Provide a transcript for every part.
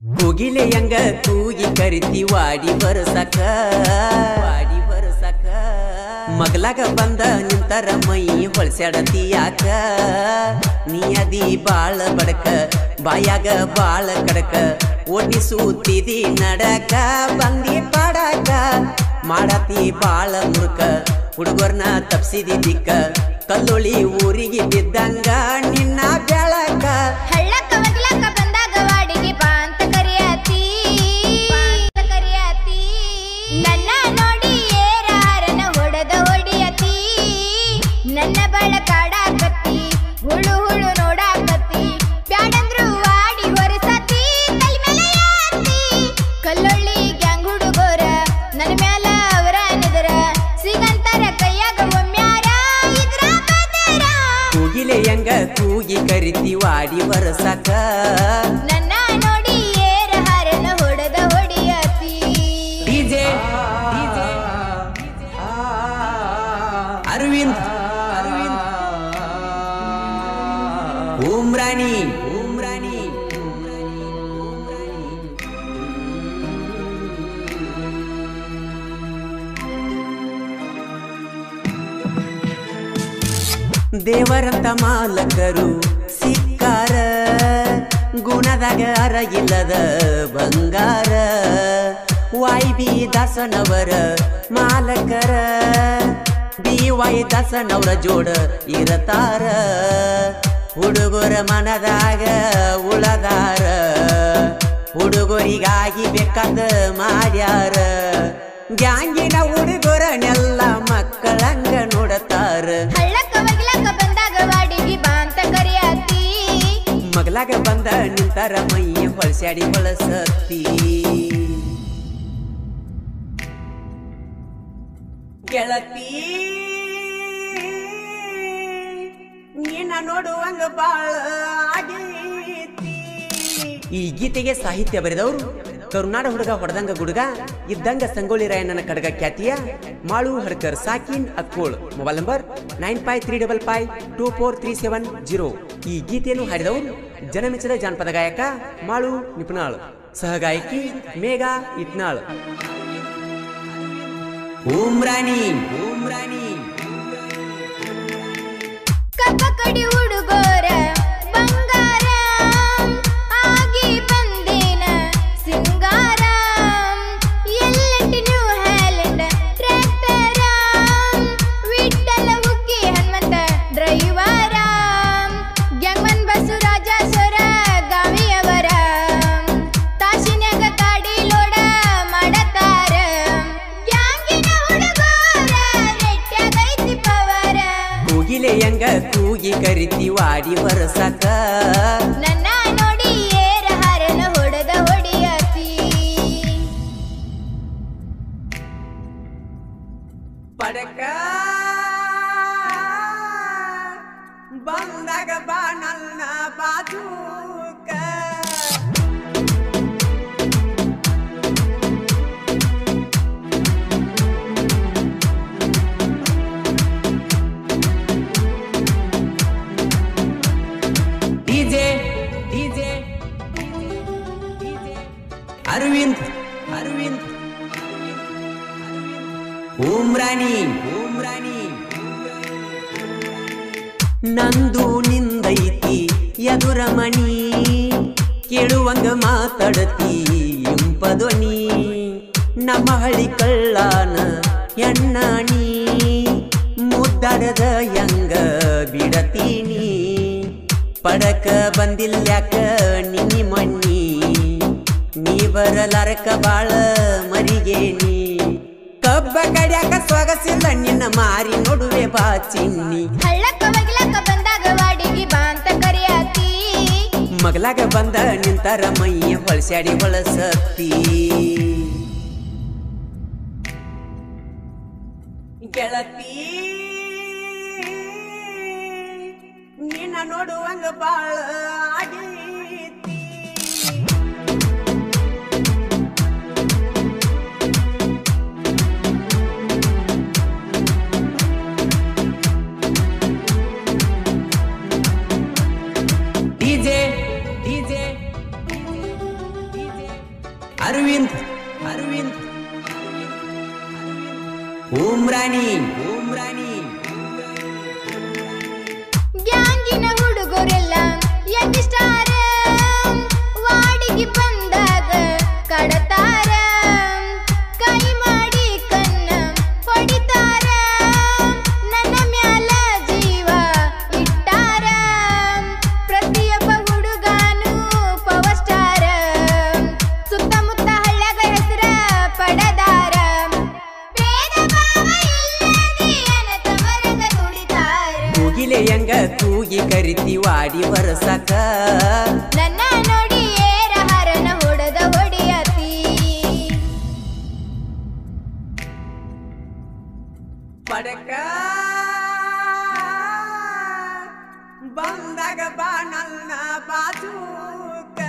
ಕೋಗಿಲೆಯಂಗ ಕೂಗಿ ಕರಿತಿ ವಾಡಿ ಬರಸಕ ಮಗಲಾಗ ಬಂದ ನಿಂತರ ಮೈ ಹೊಳ್ಸ್ಯಾಡತಿ ಯಾಕ ನೀ ಅದಿ ಬಾಳ ಬಡಕ ಬಾಯಾಗ ಬಾಳ ಕಡಕ ಓಡಿಸುತ್ತಿದಿ ನಡಕ ಬಂದಿ ಪಡಕ ಮಾಡತಿ ಬಾಳ ಮುರುಕ ಹುಡುಗರ್ನ ತಪ್ಸಿದಿ ದಿಕ್ಕ ಕಲ್ಲೊಳಿ ಊರಿಗೆ ಬಿದ್ದಂಗ ನಿನ್ನ ಬೆಳಕ ಹಳ್ಳಕ್ಕ ಮಗ್ಲಕ್ಕ ಬಂದಾಗ ವಾಡಿಗೆ ಬಾ ಅಂತ ಕರಿಯಾತಿ ನನ್ನ ನೋಡಿ ಏರಾರನ ಹೊಡೆದ ಹೊಡಿಯತಿ ನನ್ನ ಬಳ ಕಾಡಾಕತ್ತಿ ಹುಳು ಹುಳು ನೋಡಾಕತ್ತಿ ಬ್ಯಾಡಂದ್ರು ವಾಡಿ ಹೊರಸತಿ ಕೈ ಮೇಲೆ ಯಾತಿ ಕಲ್ಲೊಳ್ಳಿ ಗ್ಯಾಂಗ್ ಹುಡುಗೋರ ನನ್ನ ಮ್ಯಾಲ ಅವರ ನೆದರ ಸಿಗಂತರ ಕೈಯಾಗ ಒಮ್ಮ್ಯಾರ ಇದ್ರ ಬದರ ಕೋಗಿಲೆಯಂಗ ಕೂಗಿ ಕರಿತಿ ವಾಡಿ ಬರಸಕ ನನ್ನ ನೋಡಿ ಏರ ಹಾರನ ಹೊಡೆದ ಹೊಡಿಯತಿ ಡಿಜೆ ಅರವಿಂದ್ ಉಮ್ರಾಣಿ ದೇವರಂತ ಮಾಲಕರು ಸಿಕ್ಕಾರ ಗುಣದಾಗ ಅರಗಿಲ್ಲದ ಬಂಗಾರ YB ದಾಸನವರ ಮಾಲಕರ BY ದಾಸನವರ ಜೋಡ ಇರತಾರ ಹುಡುಗರ ಮನದಾಗ ಉಳದಾರ ಹುಡುಗರಿಗಾಗಿ ಬೇಕಾದ ಮಾಡ್ಯಾರ ಗ್ಯಾಂಗಿನ ಹುಡುಗರನ್ನೆಲ್ಲ ಮಕ್ಕಳಂಗ ನೋಡತಾರ ಹಳ್ಳಕ್ಕ ಮಗ್ಲಕ್ಕ ಬಂದಾಗ ವಾಡಿಗೆ ಬಾ ಅಂತ ಕರಿಯಾತಿ ಮಗಲಾಗ ಬಂದ ನಿಂತರ ಮೈ ಹೊಳ್ಸ್ಯಾಡಿ ಬಳಸತಿ ಗೆಳತಿ ನೀನ ನೋಡುವಂಗ ಬಾಳ ಆಗೈತಿ. ಈ ಗೀತೆಗೆ ಸಾಹಿತ್ಯ ಬರೆದವರು ಕರುನಾಡ ಹುಡುಗ ಹೊಡೆದಂಗ ಗುಡುಗ ಇದ್ದಂಗ ಸಂಗೊಳ್ಳಿ ರಾಯಣ್ಣನ ಕಡಗ ಖ್ಯಾತಿಯ ಮಾಳು ಹಡ್ಕರ್ ಸಾಕಿನ್ ಅಕ್ಕೋಳ್. Mobile number 9535524370. ಈ ಗೀತೆಯನ್ನು ಹಾಡಿದವರು ಜನಮೆಚ್ಚದ ಜಾನಪದ ಗಾಯಕ ಮಾಳು ನಿಪುಣಾಳ್, ಸಹಗಾಯಕಿ ಮೇಘಾ ಇಟ್ನಾಳ್. ಉಮ್ರಾಣಿ ಕಪ್ಪ ಕಡಿ ಹುಡುಗೋರ ಬಂಗಾರ ಆಗಿ ಬಂದೇನ ಸಿಂಗಾರ ಎಲ್ಲೆಂಟಿ ನ್ಯೂ ಹ್ಯಾಲೆಂಡ್ ಟ್ರ್ಯಾಕ್ಟರ ವಿಠ್ಠಲ ಹುಗ್ಗಿ ಹನುಮಂತ ಡ್ರೈವರ ಗ್ಯಾಂಗ್ಮನ್ ಬಸವರಾಜ ಸೊರ ಗಾವಿಯವರ ತಾಶಿನ್ಯಾಗ ಕಾಡಿ ಲೋಡ ಮಾಡತಾರ ಗ್ಯಾಂಗಿನ ಹುಡುಗೋರ ರೆಟ್ಯಾಗೈತಿ ಪವರ ಕೋಗಿಲೆಯಂಗ ಕೂಗಿ ಕರಿತಿ ವಾಡಿ ಬರಸಕ ನನ್ನ ನೋಡಿ ಏರ ಹಾರನ ಹೊಡೆದ ಹೊಡಿಯತಿ ಪಡಕ ಬಂದಾಗ ಬಾ ನನ್ನ ಬಾಜೂಕ ಡಿಜೆ ಅರವಿಂದ್ ಉಮ್ರಾಣಿ ನಂದು ನಿಂದೈತಿ ಎದುರ ಮಣಿ ಕೇಳುವಂಗ ಮಾತಾಡತಿ ಇಂಪಧ್ವನಿ ನಮ್ಮ ಹಳಿ ಕಳ್ಳಾನ ಎಣ್ಣಾಣಿ ಮುದ್ದಾಡದ ಯಂಗ ಬಿಡತೀನಿ ಪಡಕ ಬಂದಿಲ್ಯಾಕ ನಿನ್ನಿ ಮಣ್ಣಿ ನೀ ಬರಲಾರಕ ಬಾಳ ಮರಿಗೇನಿ ಕಬ್ಬ ಕಡ್ಯಾಕ ಸೊಗಸಿಲ್ಲ ನಿನ್ನ ಮಾರಿ ನೋಡುವೆ ಬಾ ಚಿನ್ನಿ ಹಳ್ಳಕ್ಕ ಮಗ್ಲಕ್ಕ ಬಂದಾಗ ವಾಡಿಗೆ ಬಾ ಅಂತ ಕರಿಯಾತಿ ಮಗಲಾಗ ಬಂದ ನಿಂತರ ಮೈ ಹೊಳ್ಸ್ಯಾಡಿ ಹೊಳಸತಿ ಗೆಳತಿ ನಿನ್ನ ನೋಡುವಂಗ ಬಾಳ ಆಗೈತಿ. ಡಿಜೆ ಅರವಿಂದ್ ಉಮ್ರಾಣಿ ಗ್ಯಾಂಗಿನ ಹುಡುಗರೆಲ್ಲ ಯಂಗಿಸ್ಟಾರ ವಾಡಿಗೆ ಬಂದಾಗ ಕಡತಾರ ಕೈ ಮಾಡಿ ಕನ್ನ ಹೊಡಿತಾರ ನನ್ನ ಮ್ಯಾಲ ಜೀವ ಇಟ್ಟಾರ ಪ್ರತಿಯೊಬ್ಬ ಹುಡುಗಾನು ಪವರ್ ಸ್ಟಾರ ಸುತ್ತಮುತ್ತ ಹಳ್ಳ್ಯಾಗ ಹೆಸರ ಪಡದಾರ ಭೇದ ಭಾವ ಇಲ್ಲದೆ ಅನತವರಗ ದುಡಿತಾರ ಕೂಗಿಲೆಯಂಗ ಕೂಗಿ ಕರಿತಿ ವಾಡಿ ವರಸಕ ನನ್ನ ನೋಡಿ ಏರ ಹರನ ಹೊಡೆದ ಹೊಡಿಯತಿ ಪಡಕ ಬಂದಾಗ ಬಾ ನನ್ನ ಬಾಜೂಕ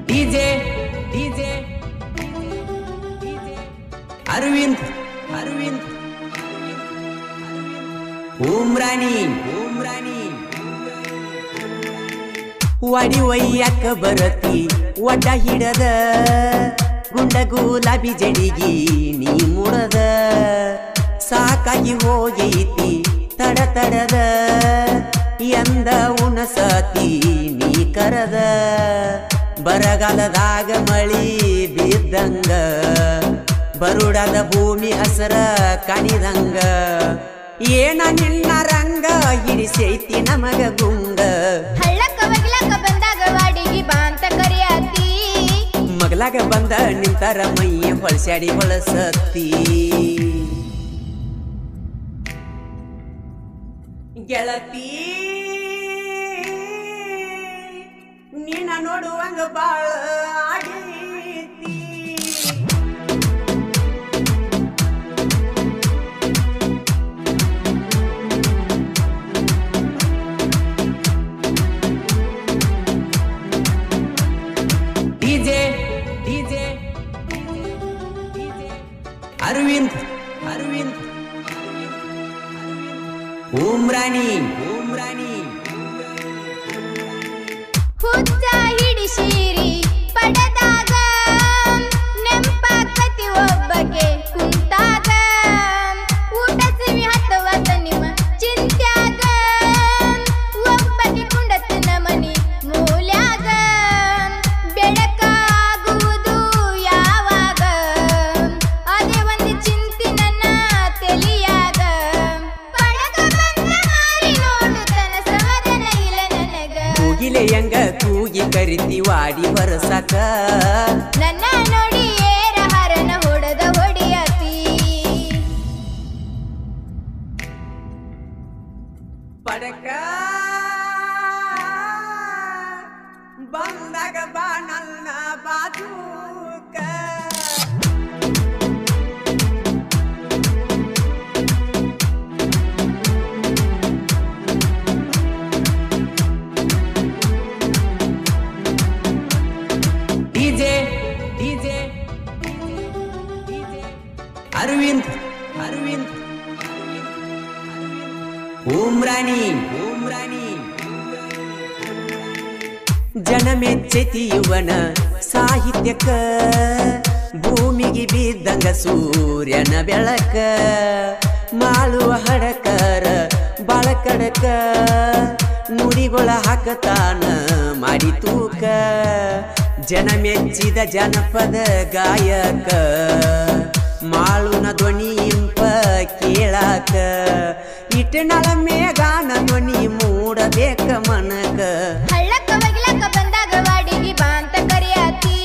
ಡಿಜೆ ಅರವಿಂದ್ ಉಮ್ರಾಣಿ ವಾಡಿ ಒಯ್ಯಾಕ ಬರತಿ ಒಡ್ಡ ಹಿಡದ ಗುಂಡ ಗುಲಾಬಿ ಜಡಿಗಿ ನೀ ಮುಡದ ಸಾಕಾಗಿ ಹೋಗೈತಿ ತಡದ ಎಂದ ಉಣಸತಿ ನೀ ಕರದ ಬರಗಾಲದಾಗ ಮಳಿ ಬಿದ್ದಂಗ ಬರುಡದ ಭೂಮಿ ಹಸರ ಕಾಣಿದಂಗ ಏನ ನಿನ್ನ ರಂಗ ಹಿಡಿಸೈತಿ ನಮಗ ಗುಂಗ ಹಳ್ಳಕ್ಕ ಬಗ್ಲಕ್ಕ ಬಂದಾಗ ವಾಡಿಗೆ ಬಾ ಅಂತ ಕರಿಯಾತಿ ಮಗಲಾಗ ಬಂದ ನಿಂತರ ಮೈಯ ಹೊಳಸ್ಯಾಡಿ ಹೊಳಸತ್ತಿ ಗೆಳತಿ ನೀನ ನೋಡುವಂಗ ಬಾಳ ಆಗೈತಿ ಡಿಜೆ ಅರವಿಂದ್ ಉಮ್ರಾಣಿ ಹುಚ್ಚ ಹಿಡಿಸಿರಿ ಪಡದಾಗ ನೆಂಪಾಕತಿ ಒಬ್ಬಗೆ ಕುಂತಾಗ ಊಟ ಸಿವಿ ಹತ್ತವತ್ತ ನಿಮ್ಮ ಚಿಂತ್ಯಾಗ ಒಬ್ಬಗೆ ಕುಂಡತಿನ ಮನಿ ಮೂಲ್ಯಾಗ ಬೆಳಕಾಗುವುದು ಯಾವಾಗ ಅದೇ ಒಂದು ಚಿಂತಿ ನನ್ನ ತೆಲಿಯಾಗ ಪಡಗ ಬಂದ ಮಾರಿ ನೋಡುತ್ತನ ಸಮಾಧಾನ ಇಲ್ಲ ನನಗ ಕೂಗಿಲೆಯಂಗ ಕೂಗಿ ಕರಿತಿ ವಾಡಿ ಬರಸಕ ನನ್ನ ನೋಡಿ ಏರ ಹರನ ಹೊಡೆದ ಹೊಡಿಯತಿ ಪಡಕ ಬಂದಾಗ ಬಾ ನನ್ನ ಬಾಜೂಕ ಡಿಜೆ ಅರವಿಂದ್ ಉಮ್ರಾಣಿ ಜನ ಮೆಚ್ಚತಿ ಯುವನ ಸಾಹಿತ್ಯಕ ಭೂಮಿಗೆ ಬಿದ್ದಂಗ ಸೂರ್ಯನ ಬೆಳಕ ಮಾಳುವ ಹಡಕರ ಬಾಳಕಡಕ ನುಡಿಗೊಳ ಹಾಕತಾನ ಮಾಡಿ ತೂಕ ಜನ ಮೆಚ್ಚಿದ ಜನಪದ ಗಾಯಕ ಮಾಳುನ ಧ್ವನಿ ಇಂಪ ಕೇಳಾಕ ಇಟ್ಟನಳ ಮೇಗಾನ ಧ್ವನಿ ಮೂಡಬೇಕ ಮನಕ ಹಳ್ಳಕ್ಕ ಬಗ್ಲಕ್ಕ ಬಂದಾಗ ವಾಡಿಗೆ ಬಾ ಅಂತ ಕರಿಯಾತಿ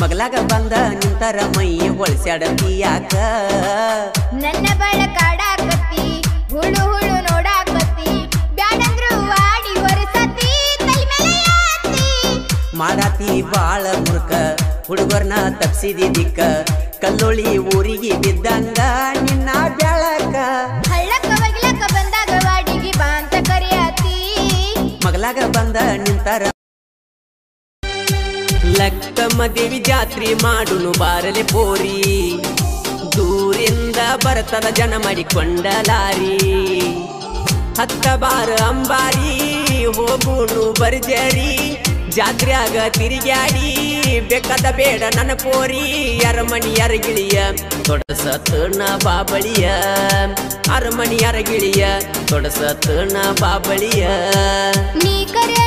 ಮಗಲಾಗ ಬಂದ ನಿಂತರ ಮೈ ಹೊಳಸ್ಯಾಡತಿ ಯಾಕ ನನ್ನ ಬಳ ಕಾಡಾಕತ್ತಿ ಹುಳು ಹುಳು ನೋಡಾಕತ್ತಿ ಬ್ಯಾಡಂದ್ರು ವಾಡಿ ಹೊರಸತಿ ತಲೆ ಮೇಲೆ ಯಾತಿ ಮಾಡಾತಿ ಬಾಳ ಮುರ್ಕ ಹುಡುಗರ್ನ ತಪ್ಸಿದಿ ದಿಕ್ಕ ಕಲ್ಲೊಳಿ ಊರಿಗೆ ಬಿದ್ದಂಗ ನಿನ್ನ ಬೆಳಕ ಹಳ್ಳಕ್ಕ ಬಗ್ಲಕ್ಕ ಬಂದಾಗ ವಾಡಿಗೆ ಬಾ ಅಂತ ಕರಿಯಾತಿ ಮಗಲಾಗ ಬಂದ ನಿಂತರ ಲಕ್ಕಮ್ಮ ದೇವಿ ಜಾತ್ರೆ ಮಾಡುನು ಬಾರಲೆ ಪೋರಿ ದೂರಿಂದ ಬರ್ತದ ಜನ ಮಾಡಿಕೊಂಡ ಲಾರಿ ಹತ್ತ ಬಾರ ಅಂಬಾರಿ ಹೋಗುನು ಬರ್ಜರಿ ಜಾತ್ರ್ಯಾಗ ತಿರುಗ್ಯಾಡಿ ಬೇಕಾದ ಬೇಡ ನನ್ನ ಪೋರಿ ಅರಮನಿ ಅರಗಿಳಿಯ ತೊಡಸತನ ಬಾಬಳಿಯ ಅರಮನಿ ಅರಗಿಳಿಯ ತೊಡಸತನ ಬಾಬಳಿಯ ನೀ ಕರೆ